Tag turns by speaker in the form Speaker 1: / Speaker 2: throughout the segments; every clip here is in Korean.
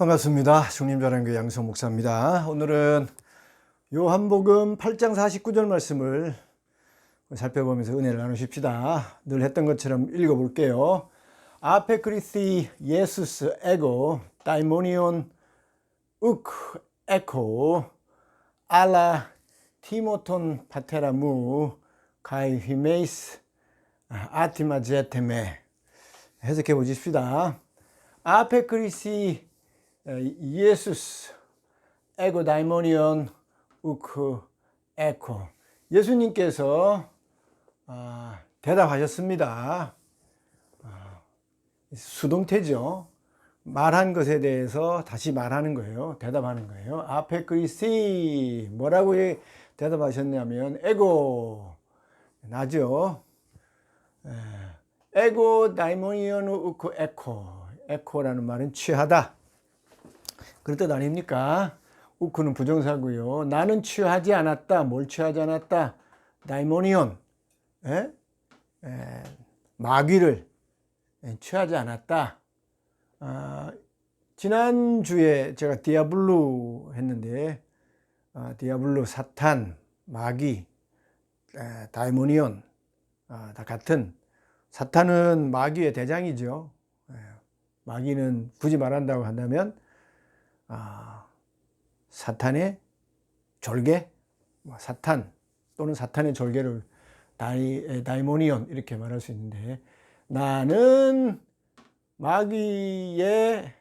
Speaker 1: 반갑습니다. 중림자랑교회 양성 목사입니다. 오늘은 요한복음 8장 49절 말씀을 살펴보면서 은혜를 나누십시다. 늘 했던 것처럼 읽어볼게요. 아페 크리스티 예수스 에고 다이모니온 우크 에코 알라 티모톤 파테라무 가이 휘메이스 아티마 제테메 해석해 보십시다. 아페 크리스티 예수스 에고 다이모니온 우크 에코 예수님께서 대답하셨습니다. 수동태죠. 말한 것에 대해서 다시 말하는 거예요. 대답하는 거예요. 아페 크리스티 뭐라고 대답하셨냐면 에고 나죠. 에고 다이모니온 우크 에코 에코라는 말은 취하다 그럴 뜻 아닙니까? 우크는 부정사고요. 나는 취하지 않았다. 뭘 취하지 않았다? 다이모니온 마귀를 취하지 않았다. 지난주에 제가 디아블로 했는데 디아블로 사탄, 마귀, 다이모니온 다 같은 사탄은 마귀의 대장이죠. 마귀는 굳이 말한다고 한다면 사탄의 졸개, 사탄 또는 사탄의 졸개를 다이모니온 이렇게 말할 수 있는데 나는 마귀를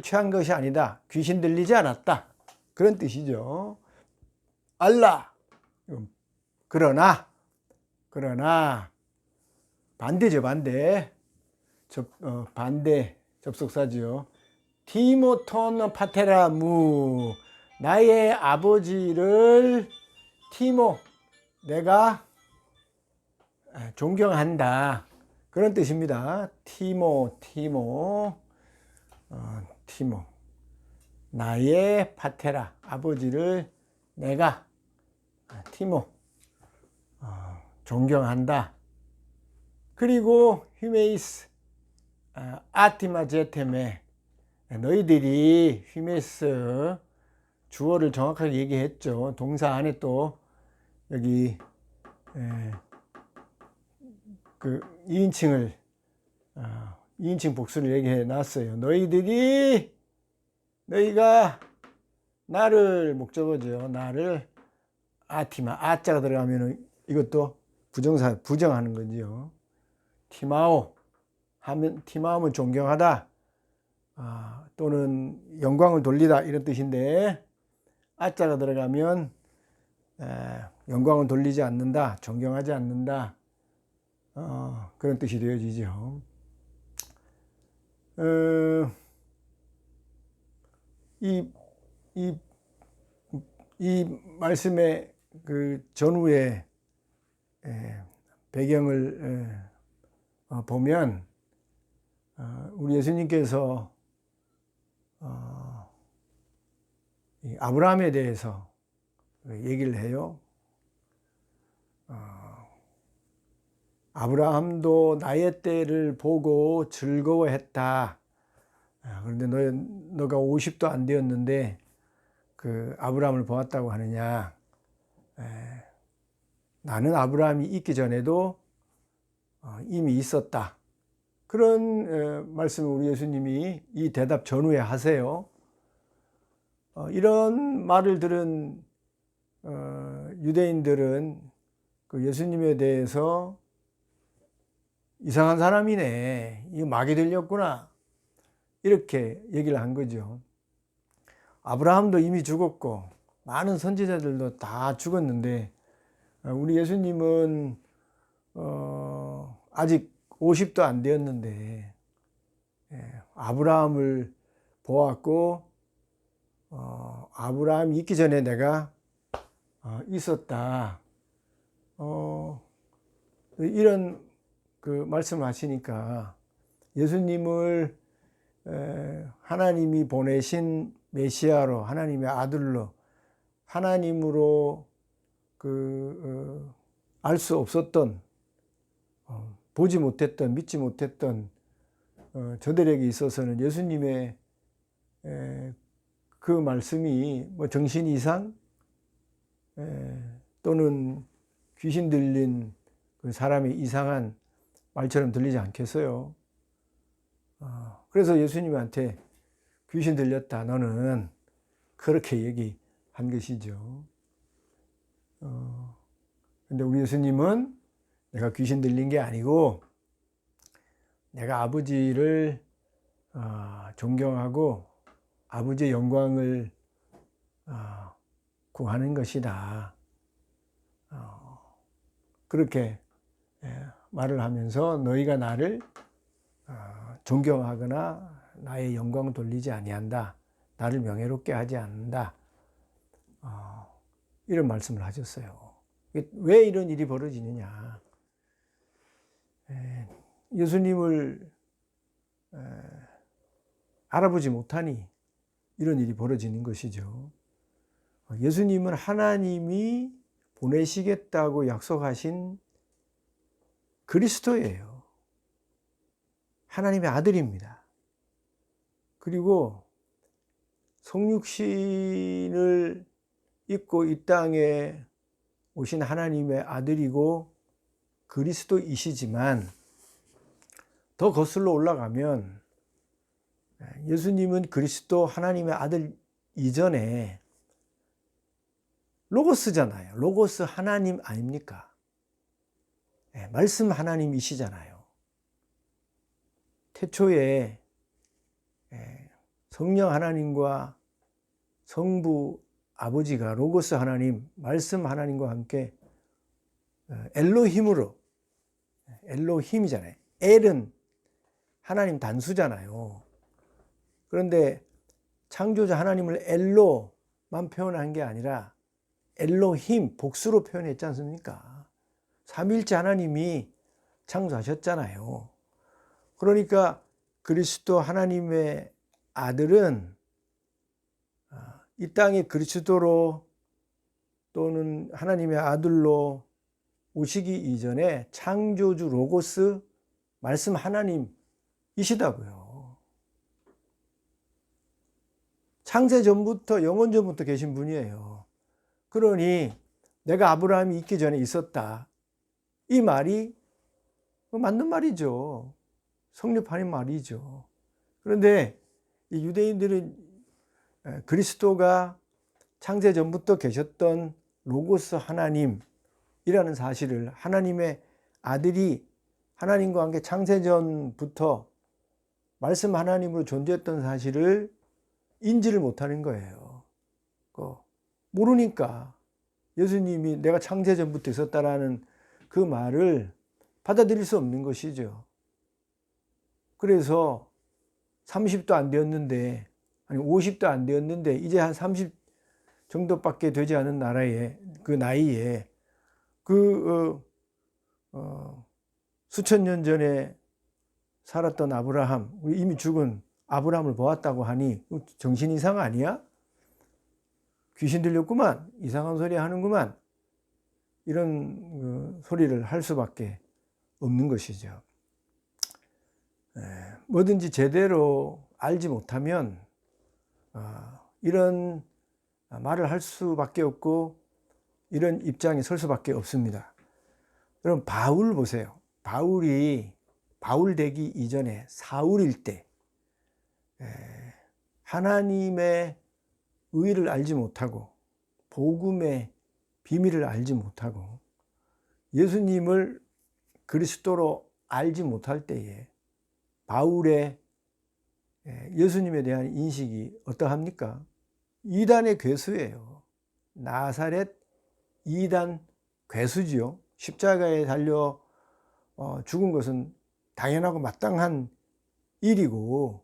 Speaker 1: 취한 것이 아니다. 귀신 들리지 않았다. 그런 뜻이죠. 알라 그러나 반대죠. 반대 접속사지요. 티모톤 파테라무 나의 아버지를 내가 존경한다. 그런 뜻입니다. 티모 나의 파테라 아버지를 내가 존경한다. 그리고 휴메이스 아티마 제테메 너희들이 휘메스 주어를 정확하게 얘기했죠. 동사 안에 또 여기 그 2인칭 복수를 얘기해 놨어요. 너희가 나를 목적어죠. 나를 아티마 아자가 들어가면 이것도 부정사 부정하는 거지요. 티마오면 존경하다. 또는 영광을 돌리다 이런 뜻인데 아자가 들어가면 영광을 돌리지 않는다, 존경하지 않는다 그런 뜻이 되어지죠. 이 말씀의 그 전후의 배경을 보면 우리 예수님께서 아브라함에 대해서 얘기를 해요. 아브라함도 나의 때를 보고 즐거워했다. 그런데 너가 50도 안 되었는데 그 아브라함을 보았다고 하느냐. 나는 아브라함이 있기 전에도 이미 있었다. 그런 말씀을 우리 예수님이 이 대답 전후에 하세요. 이런 말을 들은 유대인들은 그 예수님에 대해서 이상한 사람이네, 이거 마귀 들렸구나 이렇게 얘기를 한 거죠. 아브라함도 이미 죽었고 많은 선지자들도 다 죽었는데 우리 예수님은 아직 50도 안 되었는데 아브라함을 보았고 아브라함이 있기 전에 내가 있었다. 이런 그 말씀을 하시니까 예수님을 하나님이 보내신 메시아로, 하나님의 아들로, 하나님으로 알 수 없었던, 보지 못했던, 믿지 못했던 저들에게 있어서는 예수님의 그 말씀이 뭐 정신 이상 또는 귀신 들린 그 사람의 이상한 말처럼 들리지 않겠어요? 그래서 예수님한테 귀신 들렸다 너는 그렇게 얘기한 것이죠. 근데 우리 예수님은 내가 귀신 들린 게 아니고 내가 아버지를 존경하고 아버지의 영광을 구하는 것이다. 그렇게 말을 하면서 너희가 나를 존경하거나 나의 영광을 돌리지 아니한다. 나를 명예롭게 하지 않는다. 이런 말씀을 하셨어요. 왜 이런 일이 벌어지느냐. 예수님을 알아보지 못하니 이런 일이 벌어지는 것이죠. 예수님은 하나님이 보내시겠다고 약속하신 그리스도예요. 하나님의 아들입니다. 그리고 성육신을 입고 이 땅에 오신 하나님의 아들이고 그리스도이시지만 더 거슬러 올라가면 예수님은 그리스도 하나님의 아들 이전에 로고스잖아요. 로고스 하나님 아닙니까? 말씀 하나님이시잖아요. 태초에 성령 하나님과 성부 아버지가 로고스 하나님, 말씀 하나님과 함께 엘로힘으로, 엘로힘이잖아요. 엘은 하나님 단수잖아요. 그런데 창조자 하나님을 엘로만 표현한 게 아니라 엘로힘, 복수로 표현했지 않습니까? 삼위일체 하나님이 창조하셨잖아요. 그러니까 그리스도 하나님의 아들은 이 땅에 그리스도로 또는 하나님의 아들로 오시기 이전에 창조주 로고스 말씀 하나님이시다고요. 창세 전부터 영원 전부터 계신 분이에요. 그러니 내가 아브라함이 있기 전에 있었다. 이 말이 맞는 말이죠. 성립하는 말이죠. 그런데 이 유대인들은 그리스도가 창세 전부터 계셨던 로고스 하나님이라는 사실을 하나님의 아들이 하나님과 함께 창세 전부터 말씀 하나님으로 존재했던 사실을 인지를 못하는 거예요. 모르니까 예수님이 내가 창세 전부터 있었다라는 그 말을 받아들일 수 없는 것이죠. 그래서 30도 안 되었는데, 아니 50도 안 되었는데 이제 한 30 정도밖에 되지 않은 그 나이에 수천 년 전에 살았던 아브라함, 이미 죽은 아브라함을 보았다고 하니 정신 이상 아니야? 귀신 들렸구만, 이상한 소리 하는구만, 이런 소리를 할 수밖에 없는 것이죠. 뭐든지 제대로 알지 못하면 이런 말을 할 수밖에 없고 이런 입장에 설 수밖에 없습니다. 여러분, 바울 보세요. 바울이 바울 되기 이전에 사울일 때 하나님의 의를 알지 못하고 복음의 비밀을 알지 못하고 예수님을 그리스도로 알지 못할 때에 바울의 예수님에 대한 인식이 어떠합니까? 이단의 괴수예요. 나사렛 이단 괴수지요. 십자가에 달려 죽은 것은 당연하고 마땅한 일이고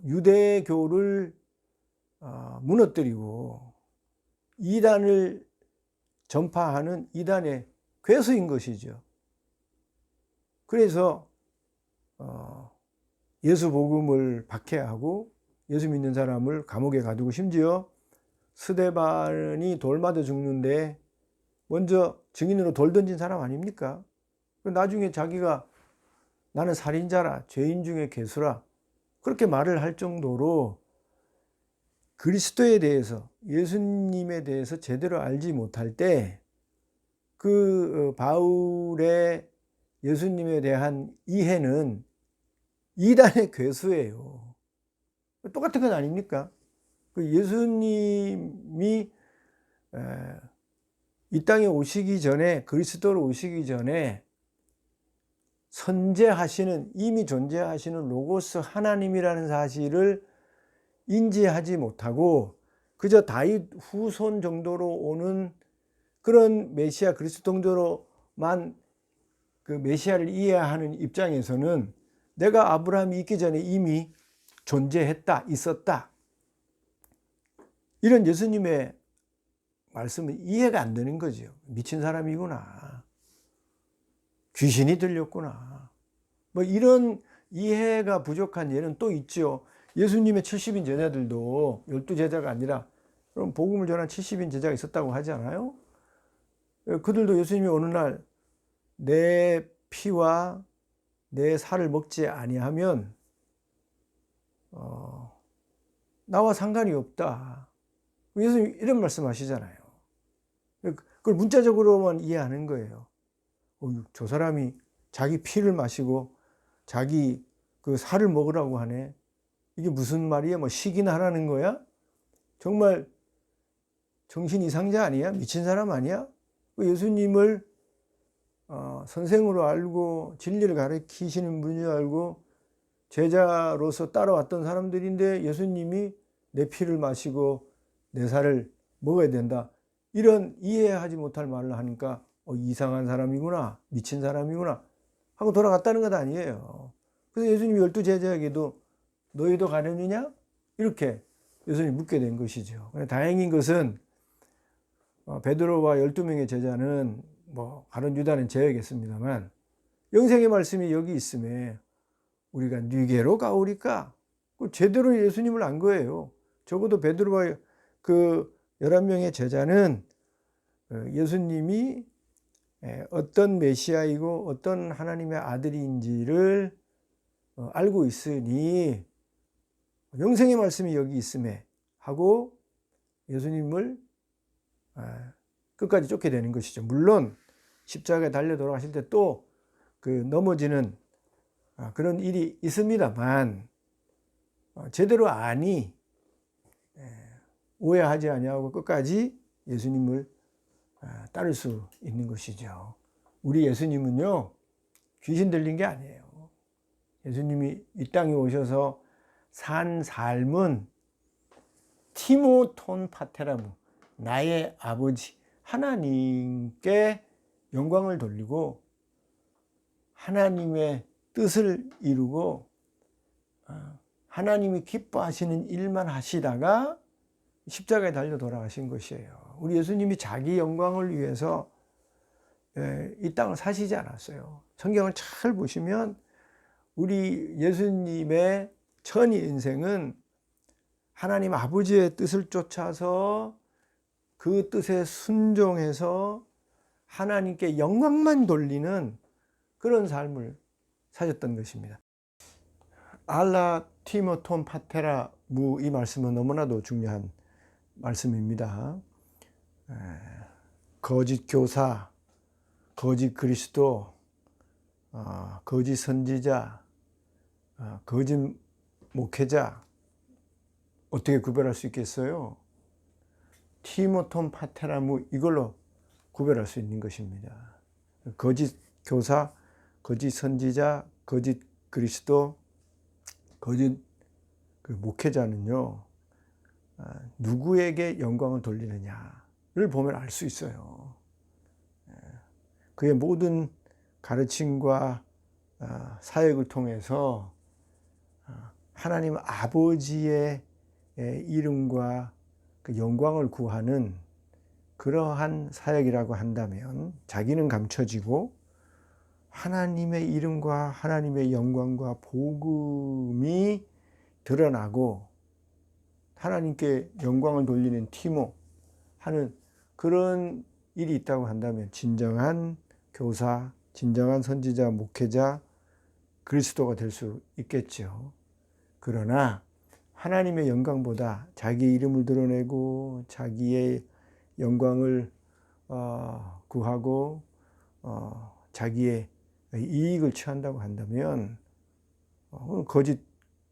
Speaker 1: 유대교를 무너뜨리고 이단을 전파하는 이단의 괴수인 것이죠. 그래서 예수 복음을 박해하고 예수 믿는 사람을 감옥에 가두고 심지어 스데반이 돌 맞아 죽는데 먼저 증인으로 돌 던진 사람 아닙니까? 나중에 자기가 나는 살인자라, 죄인 중에 괴수라, 그렇게 말을 할 정도로 그리스도에 대해서, 예수님에 대해서 제대로 알지 못할 때 그 바울의 예수님에 대한 이해는 이단의 괴수예요. 똑같은 건 아닙니까? 그 예수님이 이 땅에 오시기 전에, 그리스도로 오시기 전에 선재하시는, 이미 존재하시는 로고스 하나님이라는 사실을 인지하지 못하고 그저 다윗 후손 정도로 오는 그런 메시아, 그리스도 정도로만 그 메시아를 이해하는 입장에서는 내가 아브라함이 있기 전에 이미 존재했다, 있었다, 이런 예수님의 말씀은 이해가 안 되는 거죠. 미친 사람이구나, 귀신이 들렸구나, 뭐 이런 이해가 부족한 예는 또 있죠. 예수님의 70인 제자들도 12제자가 아니라 그럼 복음을 전한 70인 제자가 있었다고 하지 않아요? 그들도 예수님이 어느 날 내 피와 내 살을 먹지 아니하면 나와 상관이 없다, 예수님 이런 말씀하시잖아요. 그걸 문자적으로만 이해하는 거예요. 저 사람이 자기 피를 마시고 자기 그 살을 먹으라고 하네, 이게 무슨 말이야? 뭐 시기나 하라는 거야? 정말 정신 이상자 아니야? 미친 사람 아니야? 예수님을 선생으로 알고 진리를 가르치시는 분인 줄 알고 제자로서 따라왔던 사람들인데 예수님이 내 피를 마시고 내 살을 먹어야 된다, 이런 이해하지 못할 말을 하니까 이상한 사람이구나, 미친 사람이구나 하고 돌아갔다는 것 아니에요. 그래서 예수님이 12제자에게도 너희도 가려느냐? 이렇게 예수님이 묻게 된 것이죠. 다행인 것은 베드로와 12명의 제자는 뭐 가룟 유다는 제외겠습니다만 영생의 말씀이 여기 있음에 우리가 네게로 가오리까? 제대로 예수님을 안 거예요. 적어도 베드로와 그 11명의 제자는 예수님이 어떤 메시아이고 어떤 하나님의 아들인지를 알고 있으니 영생의 말씀이 여기 있음에 하고 예수님을 끝까지 쫓게 되는 것이죠. 물론 십자가에 달려 돌아가실 때 또 그 넘어지는 그런 일이 있습니다만 제대로 아니 오해하지 아니하고 끝까지 예수님을 따를 수 있는 것이죠. 우리 예수님은요, 귀신 들린 게 아니에요. 예수님이 이 땅에 오셔서 산 삶은 티모톤 파테라무, 나의 아버지 하나님께 영광을 돌리고 하나님의 뜻을 이루고 하나님이 기뻐하시는 일만 하시다가 십자가에 달려 돌아가신 것이에요. 우리 예수님이 자기 영광을 위해서 이 땅을 사시지 않았어요. 성경을 잘 보시면 우리 예수님의 전 인생은 하나님 아버지의 뜻을 쫓아서 그 뜻에 순종해서 하나님께 영광만 돌리는 그런 삶을 사셨던 것입니다. 알라 티모톤 파테라 무, 이 말씀은 너무나도 중요한 말씀입니다. 거짓 교사, 거짓 그리스도, 거짓 선지자, 거짓 목회자, 어떻게 구별할 수 있겠어요? 티모톤 파테라무, 이걸로 구별할 수 있는 것입니다. 거짓 교사, 거짓 선지자, 거짓 그리스도, 거짓 그 목회자는요, 누구에게 영광을 돌리느냐를 보면 알 수 있어요. 그의 모든 가르침과 사역을 통해서 하나님 아버지의 이름과 그 영광을 구하는 그러한 사역이라고 한다면 자기는 감춰지고 하나님의 이름과 하나님의 영광과 복음이 드러나고 하나님께 영광을 돌리는 티모 하는 그런 일이 있다고 한다면 진정한 교사, 진정한 선지자, 목회자, 그리스도가 될 수 있겠죠. 그러나 하나님의 영광보다 자기 이름을 드러내고 자기의 영광을 구하고 자기의 이익을 취한다고 한다면 거짓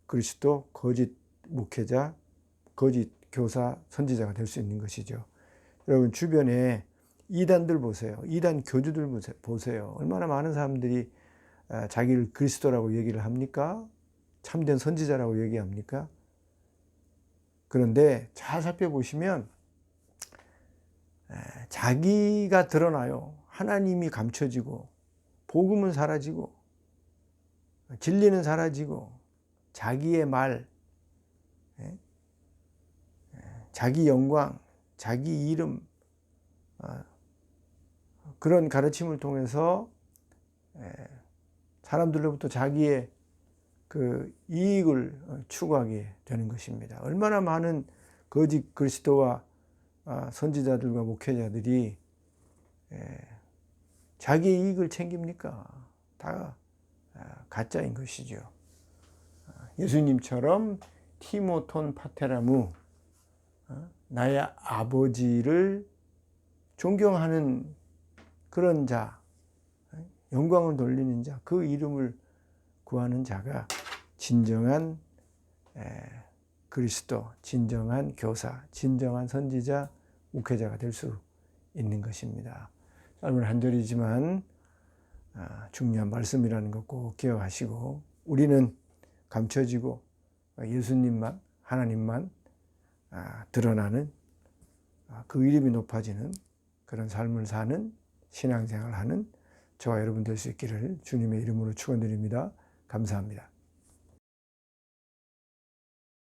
Speaker 1: 그리스도, 거짓 목회자, 거짓 교사, 선지자가 될 수 있는 것이죠. 여러분 주변에 이단들 보세요. 이단 교주들 보세요. 얼마나 많은 사람들이 자기를 그리스도라고 얘기를 합니까? 참된 선지자라고 얘기합니까? 그런데 잘 살펴보시면 자기가 드러나요. 하나님이 감춰지고 복음은 사라지고 진리는 사라지고 자기의 말, 자기 영광, 자기 이름 그런 가르침을 통해서 사람들로부터 자기의 그 이익을 추구하게 되는 것입니다. 얼마나 많은 거짓 그리스도와 선지자들과 목회자들이 자기의 이익을 챙깁니까? 다 가짜인 것이죠. 예수님처럼 티모톤 파테라무, 나의 아버지를 존경하는 그런 자, 영광을 돌리는 자, 그 이름을 구하는 자가 진정한 그리스도, 진정한 교사, 진정한 선지자, 목회자가 될 수 있는 것입니다. 짧은 한 절이지만 중요한 말씀이라는 것 꼭 기억하시고, 우리는 감춰지고 예수님만, 하나님만 드러나는 그 이름이 높아지는 그런 삶을 사는 신앙생활을 하는 저와 여러분 될 수 있기를 주님의 이름으로 축원드립니다. 감사합니다.